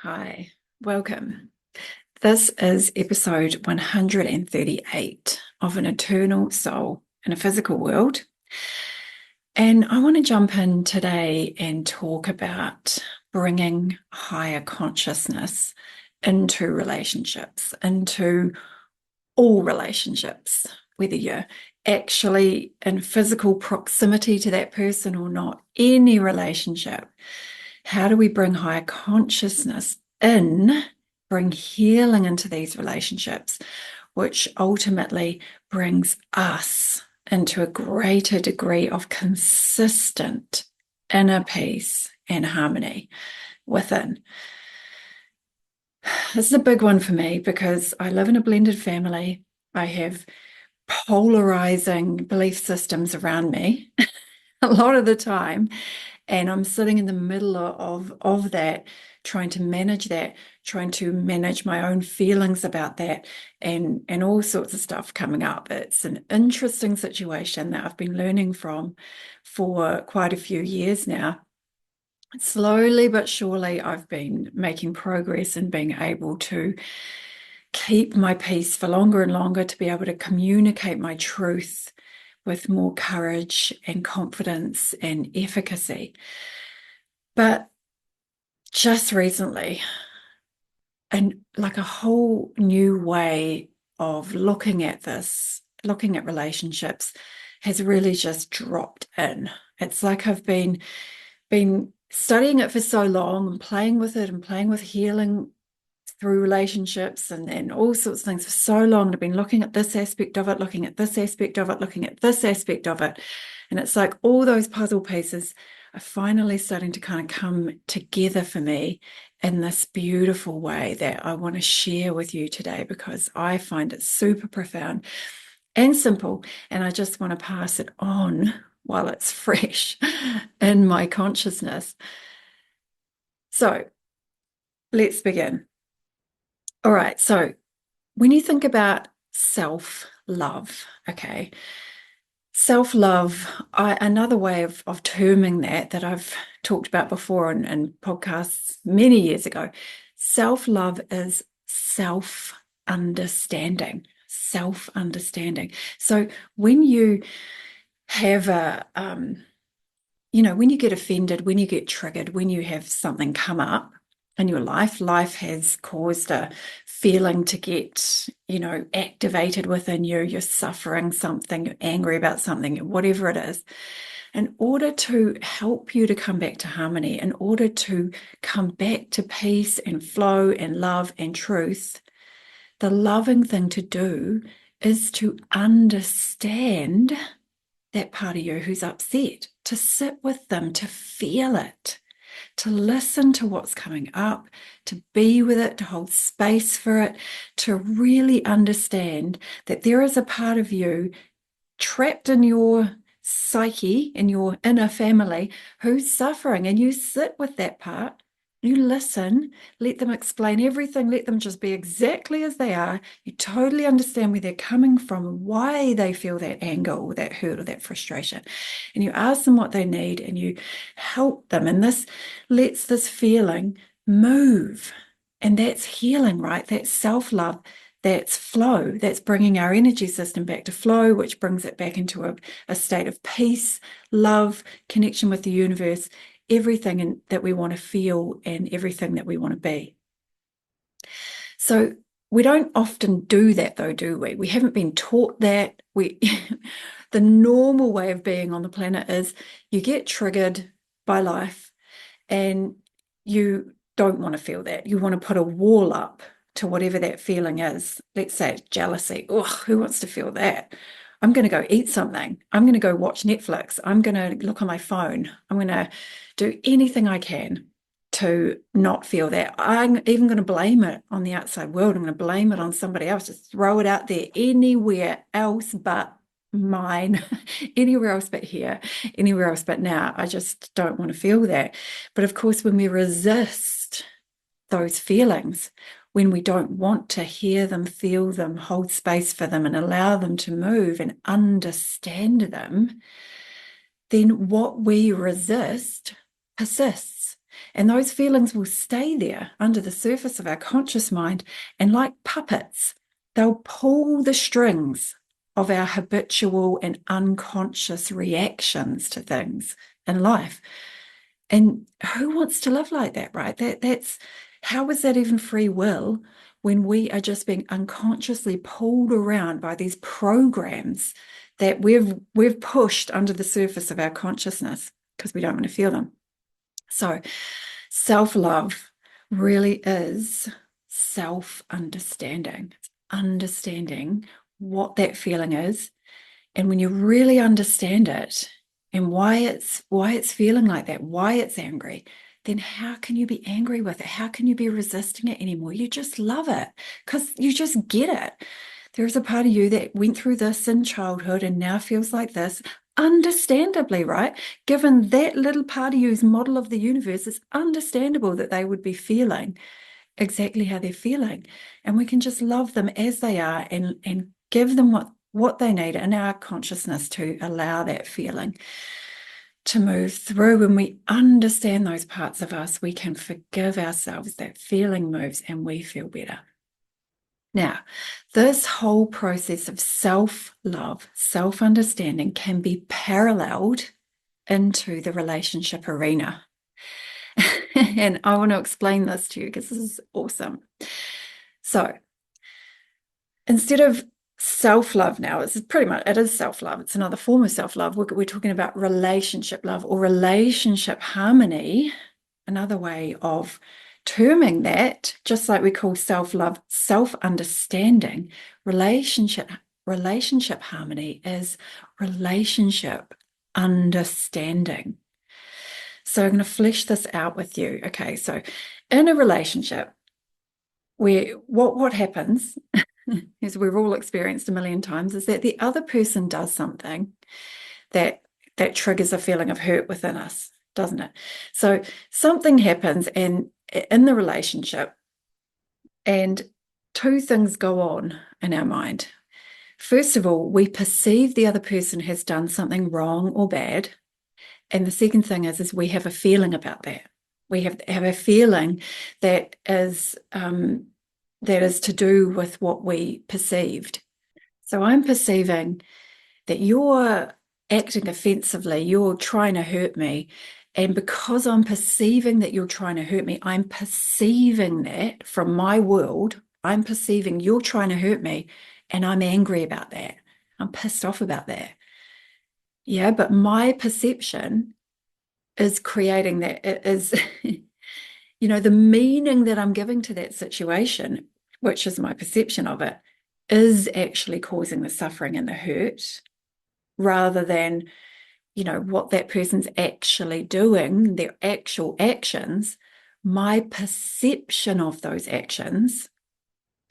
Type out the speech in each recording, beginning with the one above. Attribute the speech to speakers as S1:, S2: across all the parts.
S1: Hi, welcome. This is episode 138 of An Eternal Soul in a Physical World. And I want to jump in today and talk about bringing higher consciousness into relationships, into all relationships, whether you're actually in physical proximity to that person or not, any relationship. How do we bring higher consciousness in, bring healing into these relationships, which ultimately brings us into a greater degree of consistent inner peace and harmony within? This is a big one for me because I live in a blended family. I have polarizing belief systems around me a lot of the time. And I'm sitting in the middle of that, trying to manage that, trying to manage my own feelings about that, and all sorts of stuff coming up. It's an interesting situation that I've been learning from for quite a few years now. Slowly but surely, I've been making progress in being able to keep my peace for longer and longer, to be able to communicate my truth with more courage and confidence and efficacy. But just recently, and like a whole new way of looking at this, looking at relationships, has really just dropped in. It's like I've been studying it for so long and playing with it and playing with healing through relationships and all sorts of things for so long. I've been looking at this aspect of it, looking at this aspect of it, looking at this aspect of it. And it's like all those puzzle pieces are finally starting to kind of come together for me in this beautiful way that I want to share with you today, because I find it super profound and simple. And I just want to pass it on while it's fresh in my consciousness. So let's begin. All right. So when you think about self-love, okay, self-love, another way of terming that I've talked about before in podcasts many years ago, self-love is self-understanding, self-understanding. So when you have when you get offended, when you get triggered, when you have something come up in your life has caused a feeling to get, activated within you. You're suffering something, you're angry about something, whatever it is. In order to help you to come back to harmony, in order to come back to peace and flow and love and truth, the loving thing to do is to understand that part of you who's upset, to sit with them, to feel it, to listen to what's coming up, to be with it, to hold space for it, to really understand that there is a part of you trapped in your psyche, in your inner family, who's suffering, and you sit with that part. You listen, let them explain everything, let them just be exactly as they are. You totally understand where they're coming from, why they feel that anger or that hurt or that frustration. And you ask them what they need and you help them. And this lets this feeling move. And that's healing, right? That's self-love. That's flow. That's bringing our energy system back to flow, which brings it back into a state of peace, love, connection with the universe, everything that we want to feel and everything that we want to be. So we don't often do that though, do we? We haven't been taught that. The normal way of being on the planet is you get triggered by life and you don't want to feel that. You want to put a wall up to whatever that feeling is. Let's say it's jealousy. Oh, who wants to feel that? I'm going to go eat something. I'm going to go watch Netflix. I'm going to look on my phone. I'm going to do anything I can to not feel that. I'm even going to blame it on the outside world. I'm going to blame it on somebody else. Just throw it out there anywhere else but mine, anywhere else but here, anywhere else but now. I just don't want to feel that. But of course, when we resist those feelings, when we don't want to hear them, feel them, hold space for them, and allow them to move and understand them, then what we resist persists. And those feelings will stay there under the surface of our conscious mind. And like puppets, they'll pull the strings of our habitual and unconscious reactions to things in life. And who wants to live like that, right? That's how is that even free will when we are just being unconsciously pulled around by these programs that we've pushed under the surface of our consciousness because we don't want to feel them. So self-love really is self-understanding. It's understanding what that feeling is. And when you really understand it and why it's feeling like that, why it's angry, then how can you be angry with it? How can you be resisting it anymore? You just love it because you just get it. There's a part of you that went through this in childhood and now feels like this, understandably, right? Given that little part of you's model of the universe, it's understandable that they would be feeling exactly how they're feeling. And we can just love them as they are and give them what they need in our consciousness to allow that feeling to move through. When we understand those parts of us, we can forgive ourselves. That feeling moves and we feel better. Now, this whole process of self-love, self-understanding can be paralleled into the relationship arena. And I want to explain this to you because this is awesome. So instead of self-love now, it is self-love. It's another form of self-love. We're talking about relationship love or relationship harmony, another way of terming that, just like we call self-love, self-understanding. Relationship harmony is relationship understanding. So I'm going to flesh this out with you. Okay, so in a relationship, where what happens, as we've all experienced a million times, is that the other person does something that triggers a feeling of hurt within us, doesn't it? So something happens in the relationship, and two things go on in our mind. First of all, we perceive the other person has done something wrong or bad. And the second thing is we have a feeling about that. We have a feeling that is to do with what we perceived. So I'm perceiving that you're acting offensively, you're trying to hurt me. And because I'm perceiving that you're trying to hurt me, I'm perceiving that from my world. I'm perceiving you're trying to hurt me, and I'm angry about that. I'm pissed off about that. Yeah, but my perception is creating that. It is, the meaning that I'm giving to that situation, which is my perception of it, is actually causing the suffering and the hurt rather than, what that person's actually doing, their actual actions. My perception of those actions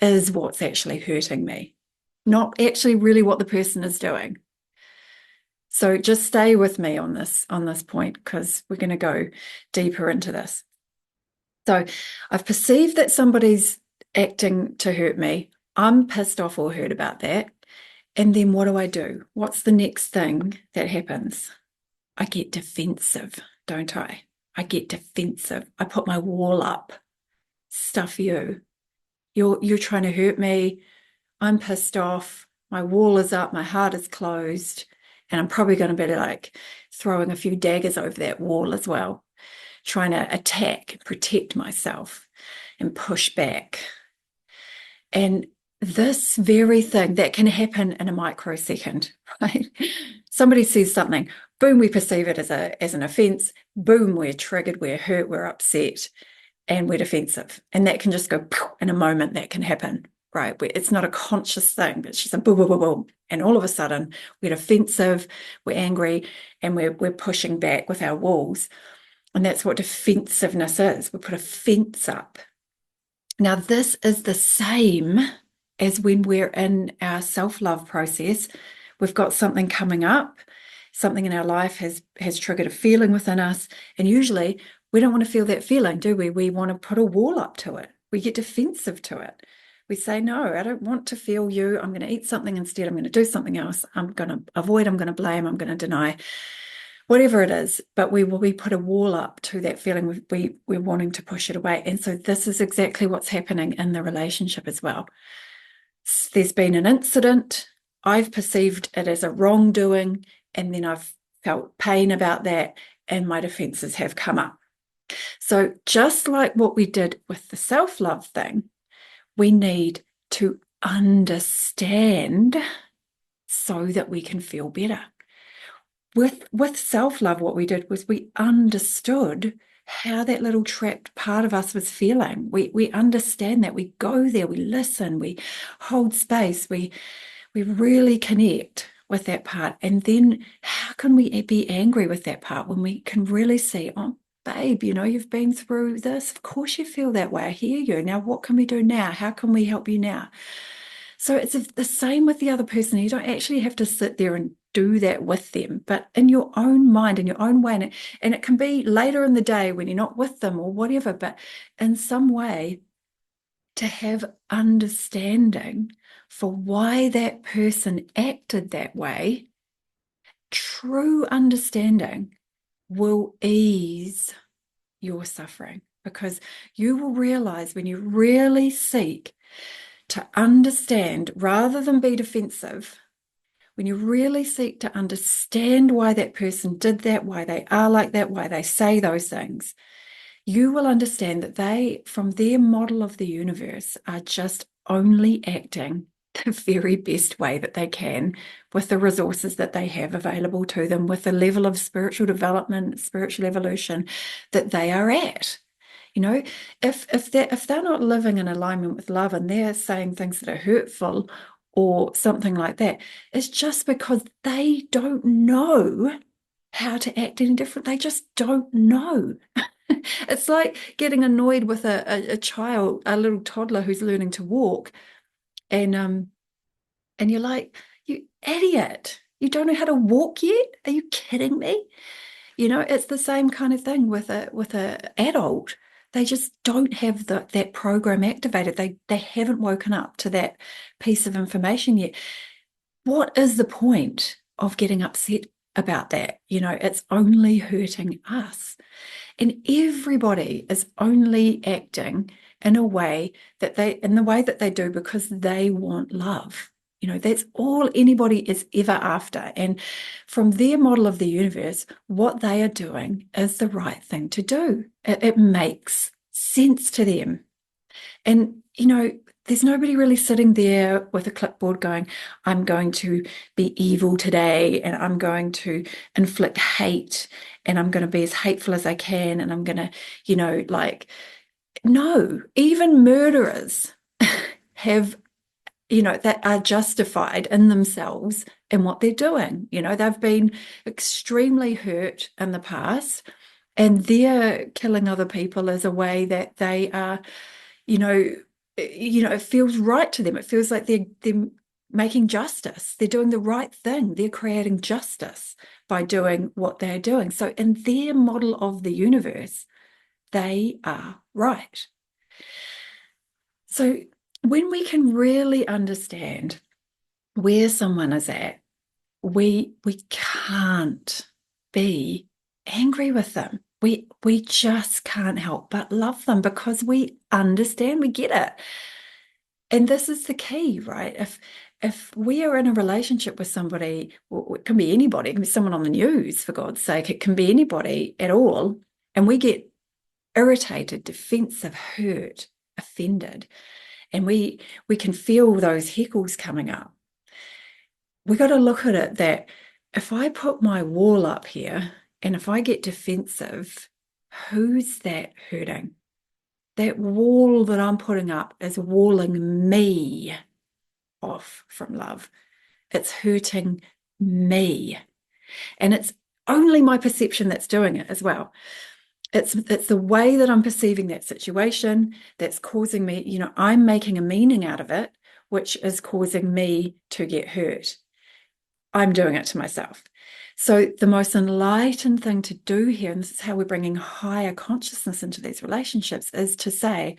S1: is what's actually hurting me, not actually really what the person is doing. So just stay with me on this point because we're going to go deeper into this. So I've perceived that somebody's acting to hurt me. I'm pissed off or hurt about that. And then what do? What's the next thing that happens? I get defensive, don't I? I get defensive. I put my wall up. Stuff you. You're trying to hurt me. I'm pissed off. My wall is up. My heart is closed. And I'm probably going to be like throwing a few daggers over that wall as well, trying to attack, protect myself and push back. And this very thing that can happen in a microsecond, right? Somebody says something, boom, we perceive it as an offense. Boom, we're triggered, we're hurt, we're upset, and we're defensive. And that can just go in a moment. That can happen, right? It's not a conscious thing. It's just a boom, boom, boom, boom. And all of a sudden, we're defensive, we're angry, and we're pushing back with our walls. And that's what defensiveness is. We put a fence up. Now, this is the same as when we're in our self-love process. We've got something coming up, something in our life has triggered a feeling within us. And usually we don't want to feel that feeling, do we? We want to put a wall up to it. We get defensive to it. We say, no, I don't want to feel you. I'm going to eat something instead. I'm going to do something else. I'm going to avoid, I'm going to blame, I'm going to deny. whatever it is, but we put a wall up to that feeling. We're wanting to push it away. And so this is exactly what's happening in the relationship as well. There's been an incident. I've perceived it as a wrongdoing, and then I've felt pain about that, and my defenses have come up. So just like what we did with the self-love thing, we need to understand so that we can feel better. With self-love, what we did was we understood how that little trapped part of us was feeling. We understand that. We go there, we listen, we hold space, we really connect with that part. And then how can we be angry with that part when we can really see, oh, babe, you've been through this. Of course you feel that way. I hear you. Now, what can we do now? How can we help you now? So it's the same with the other person. You don't actually have to sit there and do that with them, but in your own mind, in your own way. And it can be later in the day when you're not with them or whatever, but in some way to have understanding for why that person acted that way. True understanding will ease your suffering, because you will realize when you really seek to understand rather than be defensive, when you really seek to understand why that person did that, why they are like that, why they say those things, you will understand that they, from their model of the universe, are just only acting the very best way that they can with the resources that they have available to them, with the level of spiritual development, spiritual evolution that they are at. If they're not living in alignment with love and they're saying things that are hurtful or something like that, it's just because they don't know how to act any different. They just don't know. It's like getting annoyed with a child, a little toddler who's learning to walk, and you're like, you idiot, you don't know how to walk yet? Are you kidding me? It's the same kind of thing with a adult. They just don't have that program activated. They haven't woken up to that piece of information yet. What is the point of getting upset about that? It's only hurting us. And everybody is only acting in the way that they do because they want love. That's all anybody is ever after. And from their model of the universe, what they are doing is the right thing to do. It makes sense to them. And, there's nobody really sitting there with a clipboard going, I'm going to be evil today, and I'm going to inflict hate, and I'm going to be as hateful as I can, and I'm going to, no, even murderers have, that are justified in themselves in what they're doing. They've been extremely hurt in the past, and they're killing other people as a way that they are, it feels right to them. It feels like they're making justice. They're doing the right thing. They're creating justice by doing what they're doing. So in their model of the universe, they are right. So when we can really understand where someone is at, we can't be angry with them. We just can't help but love them because we understand, we get it. And this is the key, right? If we are in a relationship with somebody, well, it can be anybody, it can be someone on the news, for God's sake, it can be anybody at all, and we get irritated, defensive, hurt, offended, and we can feel those heckles coming up. We got to look at it that if I put my wall up here and if I get defensive, who's that hurting? That wall that I'm putting up is walling me off from love. It's hurting me. And it's only my perception that's doing it as well. It's the way that I'm perceiving that situation that's causing me, I'm making a meaning out of it, which is causing me to get hurt. I'm doing it to myself. So the most enlightened thing to do here, and this is how we're bringing higher consciousness into these relationships, is to say,